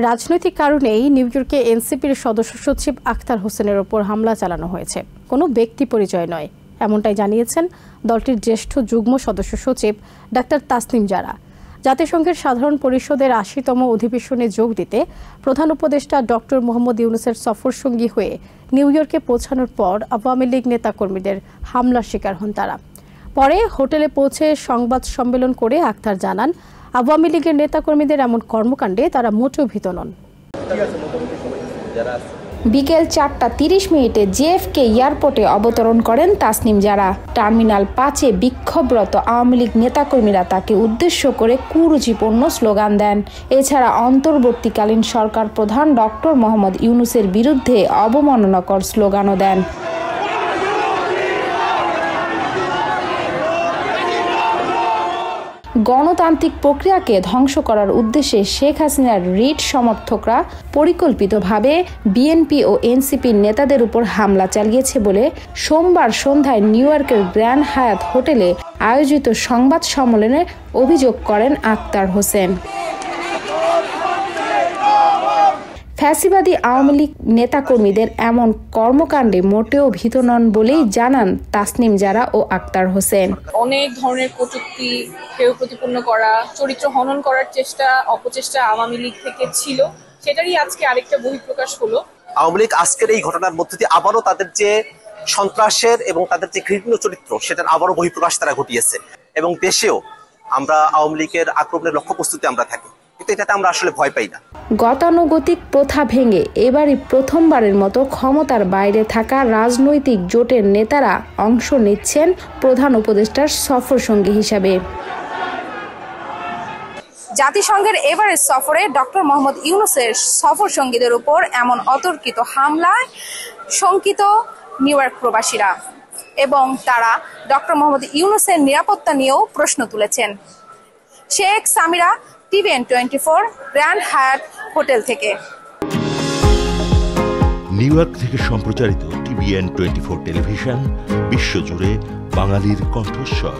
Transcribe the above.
রাজনৈতিক কারণেই নিউ ইয়র্কে এনসিপির সদস্য সচিব আখতার হোসেনের ওপর হামলা চালানো হয়েছে, কোনো ব্যক্তি পরিচয় নয়, এমনটাই জানিয়েছেন দলটির জ্যেষ্ঠ যুগ্ম সদস্য সচিব ডাক্তার তাসনিম জারা। জাতিসংঘের সাধারণ পরিষদের ৮০তম অধিবেশনে যোগ দিতে প্রধান উপদেষ্টা ডক্টর মোহাম্মদ ইউনূসের সফরসঙ্গী হয়ে নিউ ইয়র্কে পৌঁছানোর পর আওয়ামী লীগ নেতাকর্মীদের হামলার শিকার হন তারা। পরে হোটেলে পৌঁছে সংবাদ সম্মেলন করে আখতার জানান, আওয়ামী লীগের নেতাকর্মীদের এমন কর্মকাণ্ডে তারা মোটেও ভীত নন। বিকেল ৪টা ৩০ জেএফকে এয়ারপোর্টে অবতরণ করেন তাসনিম জারা। টার্মিনাল ৫-এ বিক্ষোভরত আওয়ামী লীগ নেতাকর্মীরা তাকে উদ্দেশ্য করে কুরুচিপূর্ণ স্লোগান দেন। এছাড়া অন্তর্বর্তীকালীন সরকার প্রধান ডক্টর মোহাম্মদ ইউনূসের বিরুদ্ধে অবমাননাকর স্লোগানও দেন। গণতান্ত্রিক প্রক্রিয়াকে ধ্বংস করার উদ্দেশ্যে শেখ হাসিনার রিট সমর্থকরা পরিকল্পিতভাবে বিএনপি ও এনসিপির নেতাদের উপর হামলা চালিয়েছে বলে সোমবার সন্ধ্যায় নিউ ইয়র্কের গ্র্যান্ড হায়াত হোটেলে আয়োজিত সংবাদ সম্মেলনে অভিযোগ করেন আখতার হোসেন। ফ্যাসিবাদী আওয়ামী লীগ নেতাকর্মীদের এমন কর্মকাণ্ডে মোটেও ভীত নন বলেই জানান তাসনিম জারা ও আখতার হোসেন। অনেক ধরনের কটূক্তি, কেউ প্রতিপন্ন করা, চরিত্র হনন করার চেষ্টা, অপচেষ্টা আওয়ামী লীগ থেকে ছিল, সেটারই আজকে আরেকটা বহিঃপ্রকাশ হলো। আওয়ামী লীগ আজকের এই ঘটনার মধ্যে দিয়ে আবারও তাদের যে সন্ত্রাসের এবং তাদের যে ঘৃণ্য চরিত্র, সেটার আবারও বহিঃপ্রকাশ তারা ঘটিয়েছে। এবং দেশেও আমরা আওয়ামী লীগের আক্রমণের লক্ষ্য প্রস্তুতি আমরা থাকি, কিন্তু এটাতে আমরা আসলে ভয় পাই না। গতানুগতিক প্রথা ভেঙে এবারই প্রথমবারের মতো ক্ষমতার বাইরে থাকা রাজনৈতিক জোটের নেতারা অংশ নিচ্ছেন প্রধান উপদেষ্টার সফরসঙ্গী হিসাবে। জাতিসংঘের এবারের সফরে ডক্টর মোহাম্মদ ইউনূসের সফরসঙ্গীদের উপর এমন অতর্কিত হামলায় শঙ্কিত নিউ ইয়র্ক প্রবাসীরা, এবং তারা ডক্টর মোহাম্মদ ইউনূসের নিরাপত্তা নিয়েও প্রশ্ন তুলেছেন। Sheikh Samira, TVN24, grand Hyatt hotel থেকে। নিউ ইয়র্ক থেকে সম্প্রচারিত TVN24 টেলিভিশন বিশ্বজুড়ে বাঙালির কণ্ঠস্বর।